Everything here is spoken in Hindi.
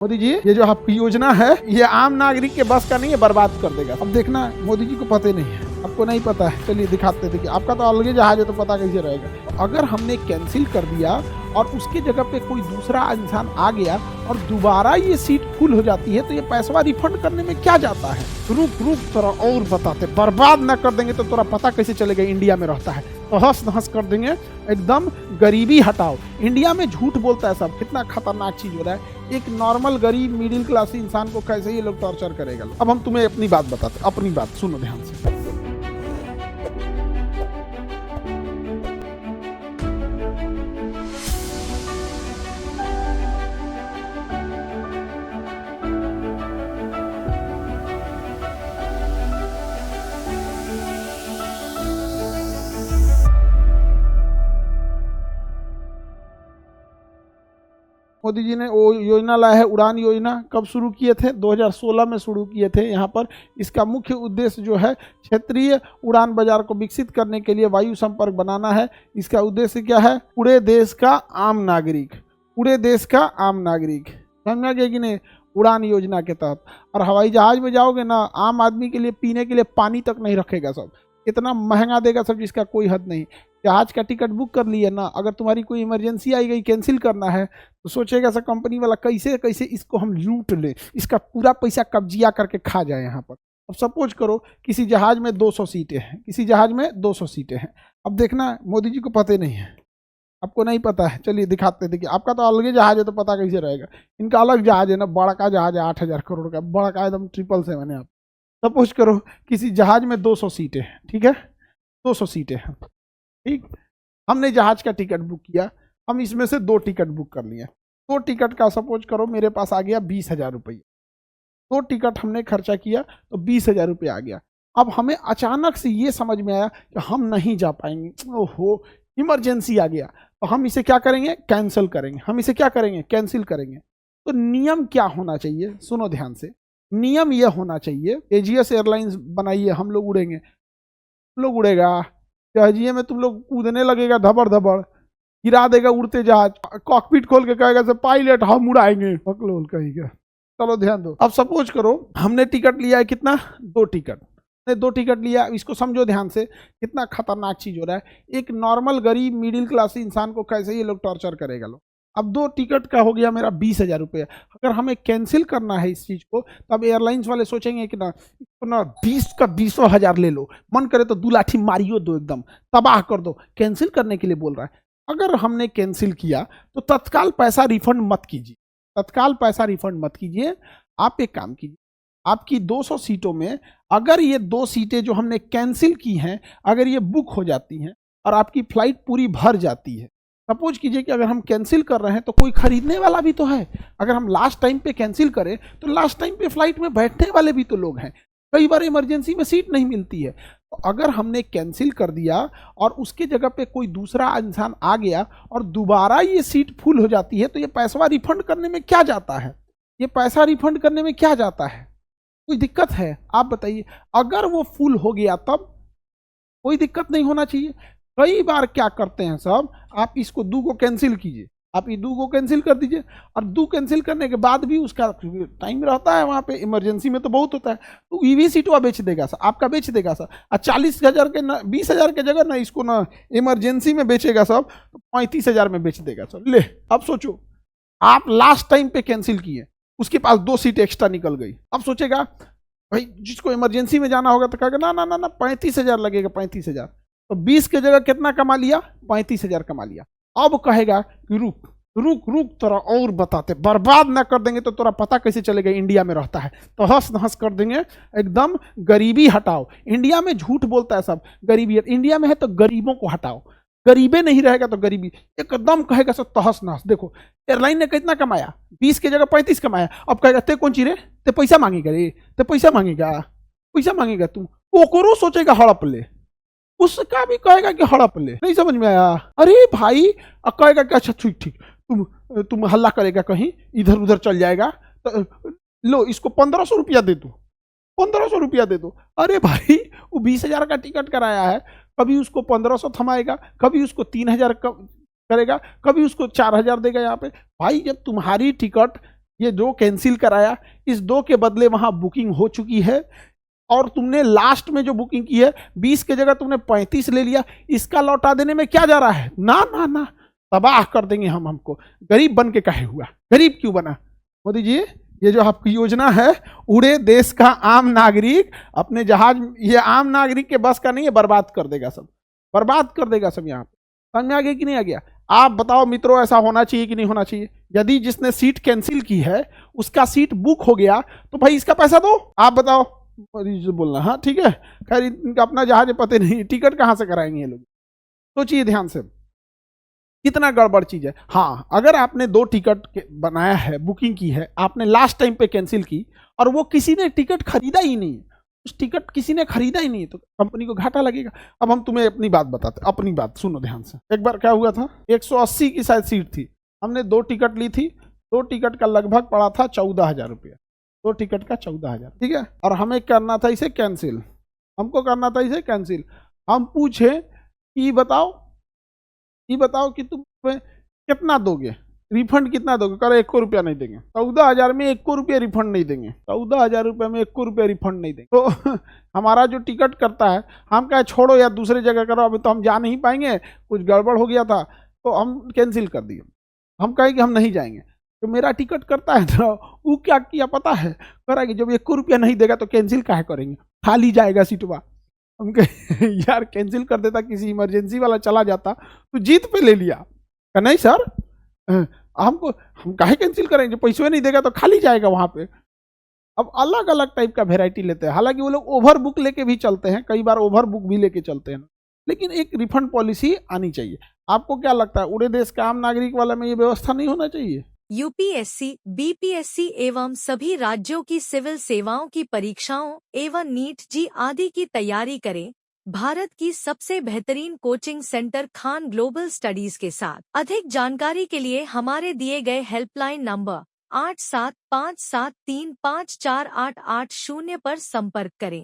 मोदी जी, ये जो आपकी योजना है ये आम नागरिक के बस का नहीं है, बर्बाद कर देगा। अब देखना, मोदी जी को पता ही नहीं है, आपको नहीं पता है। चलिए दिखाते थे कि आपका तो अलग ही जहाज है, तो पता कैसे रहेगा। तो अगर हमने कैंसिल कर दिया और उसके जगह पे कोई दूसरा इंसान आ गया और दोबारा ये सीट फुल हो जाती है, तो ये पैसा रिफंड करने में क्या जाता है। रुक तोरा और बताते, बर्बाद ना कर देंगे तो तोरा पता कैसे चलेगा इंडिया में रहता है। तो हंस नहस कर देंगे, एकदम गरीबी हटाओ। इंडिया में झूठ बोलता है सब, कितना खतरनाक चीज हो रहा है। एक नॉर्मल गरीब मिडिल क्लास इंसान को कैसे ये लोग टॉर्चर करेगा। अब हम तुम्हें अपनी बात बताते, अपनी बात सुनो ध्यान से। मोदी जी ने वो योजना लाया है, उड़ान योजना। कब शुरू किए थे? 2016 में शुरू किए थे। यहाँ पर इसका मुख्य उद्देश्य जो है, क्षेत्रीय उड़ान बाजार को विकसित करने के लिए वायु संपर्क बनाना है। इसका उद्देश्य क्या है? पूरे देश का आम नागरिक, पूरे देश का आम नागरिक, समझा गया कि नहीं? उड़ान योजना के तहत। और हवाई जहाज में जाओगे ना, आम आदमी के लिए पीने के लिए पानी तक नहीं रखेगा सब, इतना महंगा देगा सब जिसका कोई हद नहीं। जहाज का टिकट बुक कर लिए ना, अगर तुम्हारी कोई इमरजेंसी आई गई, कैंसिल करना है, तो सोचेगा सर कंपनी वाला कैसे कैसे इसको हम लूट ले, इसका पूरा पैसा कब्जिया करके खा जाए यहाँ पर। अब सपोज करो किसी जहाज में 200 सीटें हैं, किसी जहाज में 200 सीटें हैं। अब देखना, मोदी जी को पता नहीं है, आपको नहीं पता है। चलिए दिखाते थे कि आपका तो अलग ही जहाज है, तो पता कैसे रहेगा। इनका अलग जहाज है ना, बड़ा का जहाज है 8000 करोड़ का, बड़ा का एकदम 777 है। आप सपोज करो किसी जहाज में 200 सीटें हैं, ठीक है, 200 सीटें हैं, ठीक। हमने जहाज का टिकट बुक किया, हम इसमें से 2 टिकट बुक कर लिए। 2 टिकट का सपोज करो मेरे पास आ गया 20,000 रुपये। 2 टिकट हमने खर्चा किया तो 20,000 रुपये आ गया। अब हमें अचानक से ये समझ में आया कि हम नहीं जा पाएंगे, ओहो इमरजेंसी आ गया, तो हम इसे क्या करेंगे? कैंसिल करेंगे। हम इसे क्या करेंगे? कैंसिल करेंगे। तो नियम क्या होना चाहिए? सुनो ध्यान से। नियम यह होना चाहिए, एजीएस एयरलाइंस बनाइए, हम लोग उड़ेंगे, हम लोग उड़ेगा, जहाजिए में तुम लोग कूदने लगेगा, धबड़ धबड़ गिरा देगा उड़ते जहाज, कॉकपिट खोल के कहेगा से पायलट हम उड़ाएंगे, पकलोल कहेगा। चलो ध्यान दो। अब सपोज करो हमने टिकट लिया है, कितना? 2 टिकट। 2 टिकट लिया, इसको समझो ध्यान से, कितना खतरनाक चीज हो रहा है। एक नॉर्मल गरीब मिडिल क्लास इंसान को कैसे ये लोग टॉर्चर करेगा लोग। अब 2 टिकट का हो गया मेरा 20,000 रुपये। अगर हमें कैंसिल करना है इस चीज को, तब एयरलाइंस वाले सोचेंगे कि ना 20 का 20,000 ले लो, मन करे तो 2 लाठी मारियो दो, एकदम तबाह कर दो। कैंसिल करने के लिए बोल रहा है। अगर हमने कैंसिल किया तो तत्काल पैसा रिफंड मत कीजिए, तत्काल पैसा रिफंड मत कीजिए। आप एक काम कीजिए, आपकी 200 सीटों में अगर ये 2 सीटें जो हमने कैंसिल की हैं, अगर ये बुक हो जाती हैं और आपकी फ्लाइट पूरी भर जाती है, सपोज कीजिए कि अगर हम कैंसिल कर रहे हैं तो कोई खरीदने वाला भी तो है। अगर हम लास्ट टाइम पे कैंसिल करें तो लास्ट टाइम पे फ्लाइट में बैठने वाले भी तो लोग हैं। कई बार इमरजेंसी में सीट नहीं मिलती है। तो अगर हमने कैंसिल कर दिया और उसके जगह पे कोई दूसरा इंसान आ गया और दोबारा ये सीट फुल हो जाती है, तो ये पैसा रिफंड करने में क्या जाता है? ये पैसा रिफंड करने में क्या जाता है? कोई दिक्कत है? आप बताइए। अगर वो फुल हो गया तब कोई दिक्कत नहीं होना चाहिए। कई बार क्या करते हैं सब, आप इसको 2 को कैंसिल कीजिए, आप ये 2 को कैंसिल कर दीजिए, और 2 कैंसिल करने के बाद भी उसका टाइम रहता है वहाँ पे, इमरजेंसी में तो बहुत होता है, तो ईवी सीटवा बेच देगा सर, आपका बेच देगा सर। और 40,000 के ना 20,000 के जगह ना इसको ना इमरजेंसी में बेचेगा सब, तो 35,000 में बेच देगा सर। ले अब सोचो, आप लास्ट टाइम पे कैंसिल किए, उसके पास 2 सीट एक्स्ट्रा निकल गई। अब सोचेगा भाई जिसको इमरजेंसी में जाना होगा तो कहेगा ना ना ना ना 35,000 लगेगा, 35,000। तो 20 के जगह कितना कमा लिया? 35,000 कमा लिया। अब कहेगा कि रुक तोरा और बताते, बर्बाद ना कर देंगे तो तोरा पता कैसे चलेगा इंडिया में रहता है। तो हंस नहस कर देंगे, एकदम गरीबी हटाओ। इंडिया में झूठ बोलता है सब, गरीबी इंडिया में है तो गरीबों को हटाओ। गरीबे नहीं रहेगा तो गरीबी एकदम कहेगा सब तहस नहस। देखो एयरलाइन ने कितना कमाया, 20 के जगह 35 कमाया। अब कहेगा ते कौन ची रे, ते पैसा मांगेगा रे, ते पैसा मांगेगा, पैसा मांगेगा तू, ओकरो सोचेगा हड़प ले, उसका भी कहेगा कि हड़प ले। नहीं समझ में आया? अरे भाई कहेगा कि अच्छा ठीक ठीक, तुम हल्ला करेगा, कहीं इधर उधर चल जाएगा, तो लो इसको 1500 रुपया दे दो, 1500 रुपया दे दो। अरे भाई वो 20,000 का टिकट कराया है, कभी उसको 1500 थमाएगा, कभी उसको 3,000 करेगा, कभी उसको 4,000 देगा। यहाँ पे भाई जब तुम्हारी टिकट ये 2 कैंसिल कराया, इस 2 के बदले वहां बुकिंग हो चुकी है, और तुमने लास्ट में जो बुकिंग की है 20 की जगह तुमने 35 ले लिया, इसका लौटा देने में क्या जा रहा है? ना ना ना, तबाह कर देंगे हम। हमको गरीब बन के काहे हुआ? गरीब क्यों बना? मोदी जी, ये जो आपकी योजना है, उड़े देश का आम नागरिक अपने जहाज, ये आम नागरिक के बस का नहीं है, बर्बाद कर देगा सब, बर्बाद कर देगा सब। यहाँ पे समझ में आ गया कि नहीं आ गया? आप बताओ मित्रों, ऐसा होना चाहिए कि नहीं होना चाहिए? यदि जिसने सीट कैंसिल की है उसका सीट बुक हो गया तो भाई इसका पैसा दो। आप बताओ, बोलना हाँ ठीक है, खैर इनका अपना जहाज पते नहीं, टिकट कहां से कराएंगे ये लोग? सोचिए ध्यान से, कितना गड़बड़ चीज है। हाँ, अगर आपने 2 टिकट बनाया है, बुकिंग की है, आपने लास्ट टाइम पे कैंसिल की और वो किसी ने टिकट खरीदा ही नहीं, उस टिकट किसी ने खरीदा ही नहीं, तो कंपनी को घाटा लगेगा। अब हम तुम्हें अपनी बात बताते, अपनी बात सुनो ध्यान से। एक बार क्या हुआ था, 180 की शायद सीट थी, हमने 2 टिकट ली थी, 2 टिकट का लगभग पड़ा था 14,000 रुपया, 2 टिकट का 14,000, ठीक है। और हमें करना था इसे कैंसिल, हमको करना था इसे कैंसिल। हम पूछे कि बताओ कि तुम कितना दोगे, रिफंड कितना दोगे? करे 1 रुपया नहीं देंगे। 14,000 में 1 रुपया रिफंड नहीं देंगे, 14,000 रुपये में 1 रुपया रिफंड नहीं देंगे। तो हमारा जो टिकट करता है, हम कहे छोड़ो यार दूसरे जगह करो, अभी तो हम जा नहीं पाएंगे, कुछ गड़बड़ हो गया था, तो हम कैंसिल कर दिए। हम कहे कि हम नहीं जाएंगे। तो मेरा टिकट करता है ना, वो क्या किया पता है, करा कि जब 1 रुपया नहीं देगा तो कैंसिल काहे करेंगे, खाली जाएगा सीटवा। हम कहे यार कैंसिल कर देता, किसी इमरजेंसी वाला चला जाता तो जीत पे ले लिया। नहीं सर, हमको, हम काहे कैंसिल करेंगे, पैसे नहीं देगा तो खाली जाएगा वहां पे। अब अलग अलग टाइप का वेराइटी लेते हैं, हालांकि वो लोग ओवर बुक लेके भी चलते हैं, कई बार ओवर बुक भी लेके चलते हैं, लेकिन एक रिफंड पॉलिसी आनी चाहिए। आपको क्या लगता है, उड़े देश का आम नागरिक वाला में ये व्यवस्था नहीं होना चाहिए? यूपीएससी, बीपीएससी एवं सभी राज्यों की सिविल सेवाओं की परीक्षाओं एवं नीट जी आदि की तैयारी करें भारत की सबसे बेहतरीन coaching centre Khan global studies के साथ। अधिक जानकारी के लिए हमारे दिए गए हेल्पलाइन नंबर 8757354880 पर संपर्क करें।